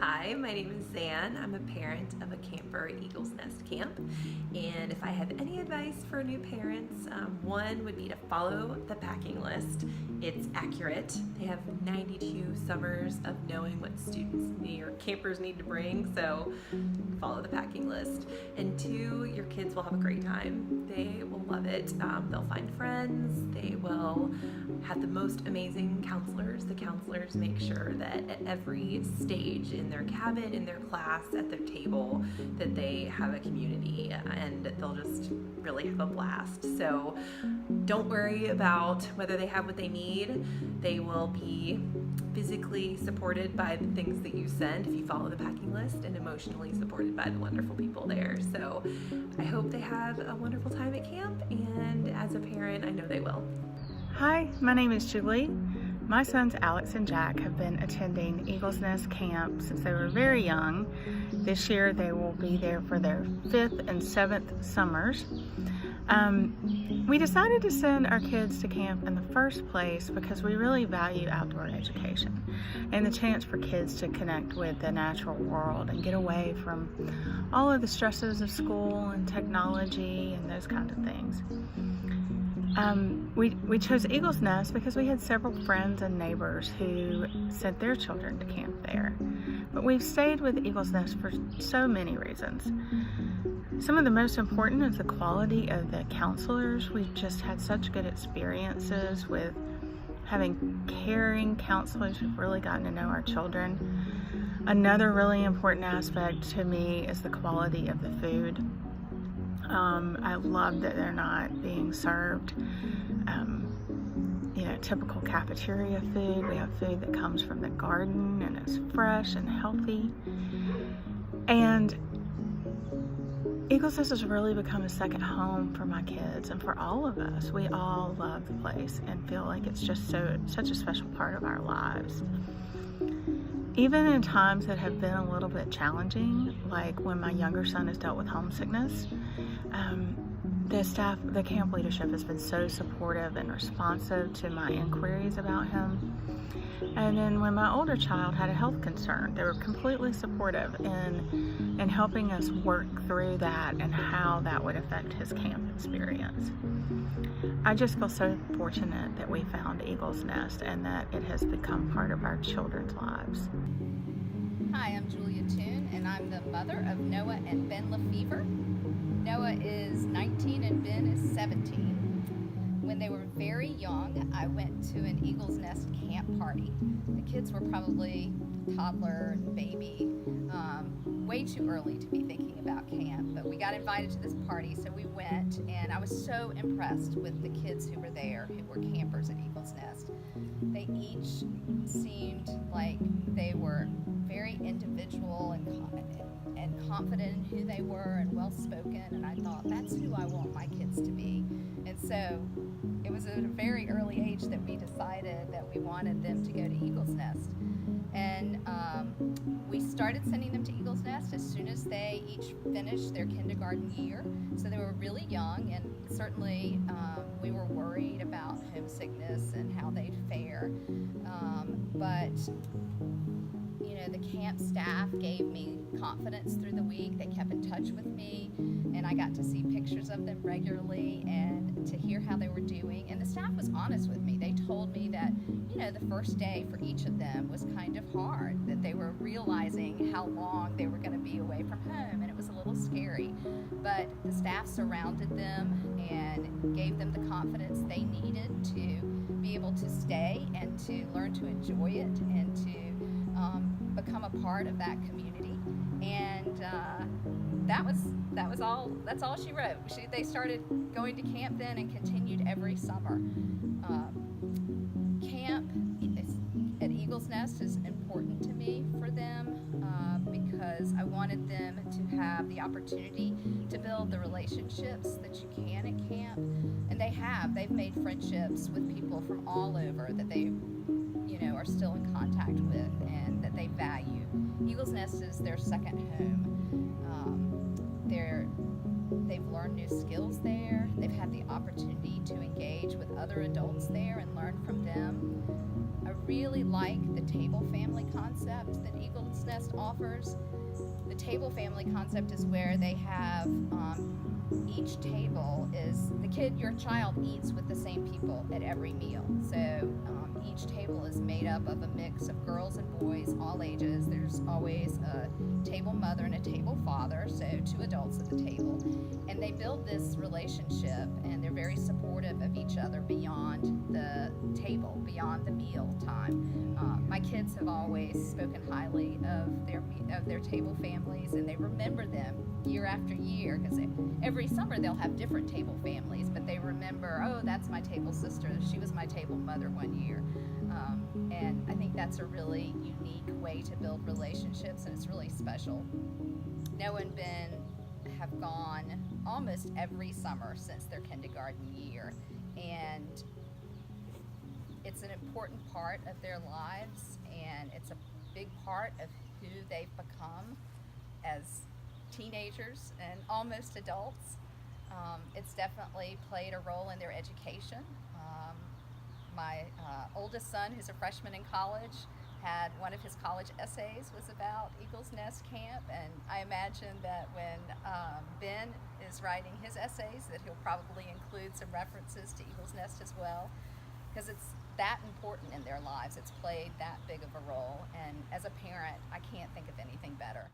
Hi, my name is Zan. I'm a parent of a camper at Eagles Nest Camp. And if I have any advice for new parents, one would be to follow the packing list. It's accurate. They have 92 summers of knowing what students need or campers need to bring, so follow the packing list. And two, your kids will have a great time. They will love it. They'll find friends. They will have the most amazing counselors. The counselors make sure that at every stage in their cabin, in their class, at their table, that they have a community and they'll just really have a blast. So don't worry about whether they have what they need. They will be physically supported by the things that you send if you follow the packing list, and emotionally supported by the wonderful people there. So I hope they have a wonderful time at camp, and as a parent, I know they will. Hi, my name is Julie. My sons Alex and Jack have been attending Eagles Nest Camp since they were very young. This year they will be there for their 5th and 7th summers. We decided to send our kids to camp in the first place because we really value outdoor education and the chance for kids to connect with the natural world and get away from all of the stresses of school and technology and those kinds of things. We chose Eagles Nest because we had several friends and neighbors who sent their children to camp there. But we've stayed with Eagles Nest for so many reasons. Some of the most important is the quality of the counselors. We've just had such good experiences with having caring counselors who've really gotten to know our children. Another really important aspect to me is the quality of the food. I love that they're not being served typical cafeteria food. We have food that comes from the garden and is fresh and healthy. And Eagles Nest has really become a second home for my kids and for all of us. We all love the place and feel like it's just such a special part of our lives. Even in times that have been a little bit challenging, like when my younger son has dealt with homesickness, the camp leadership has been so supportive and responsive to my inquiries about him. And then when my older child had a health concern, they were completely supportive in helping us work through that and how that would affect his camp experience. I just feel so fortunate that we found Eagles Nest and that it has become part of our children's lives. Hi, I'm Julia Toon, and I'm the mother of Noah and Ben Lefevre. Noah is 19 and Ben is 17. When they were very young, I went to an Eagles Nest camp party. The kids were probably toddler and baby, way too early to be thinking about camp, but we got invited to this party, so we went, and I was so impressed with the kids who were there, who were campers at Eagles Nest. They each seemed like they were very individual and confident in who they were and well-spoken, and I thought, that's who I want my kids to be. And so it was at a very early age that we decided that we wanted them to go to Eagles Nest. And we started sending them to Eagles Nest as soon as they each finished their kindergarten year. So they were really young, and certainly we were worried about homesickness and how they'd fare. But the camp staff gave me confidence through the week. They kept in touch with me, and I got to see pictures of them regularly and to hear how they were doing. And the staff was honest with me. They told me that, the first day for each of them was kind of hard, that they were realizing how long they were going to be away from home, and it was a little scary. But the staff surrounded them and gave them the confidence they needed to be able to stay and to learn to enjoy it and to become a part of that community. And that's all she wrote. They started going to camp then and continued every summer. Camp at Eagles Nest is important to me for them because I wanted them to have the opportunity to build the relationships that you can at camp, and they've made friendships with people from all over that they are still in contact with and that they value. Eagles Nest is their second home. They've learned new skills there. They've had the opportunity to engage with other adults there and learn from them. I really like the table family concept that Eagle's Nest offers. The table family concept is where they have each table is your child eats with the same people at every meal. So each table is made up of a mix of girls and boys, all ages. There's always a table mother and a table father, so 2 adults at the table. And they build this relationship, and they're very supportive of each other beyond the table, beyond the meal time. My kids have always spoken highly of their table families, and they remember them year after year, because every summer they'll have different table families, but they remember, oh, that's my table sister, she was my table mother one year. And I think that's a really unique way to build relationships, and it's really special. Noah and Ben have gone almost every summer since their kindergarten year, and it's an important part of their lives, and it's a big part of who they've become as teenagers and almost adults. It's definitely played a role in their education. My oldest son, who's a freshman in college, had one of his college essays was about Eagle's Nest Camp, and I imagine that when Ben is writing his essays that he'll probably include some references to Eagle's Nest as well, because it's that important in their lives. It's played that big of a role, and as a parent, I can't think of anything better.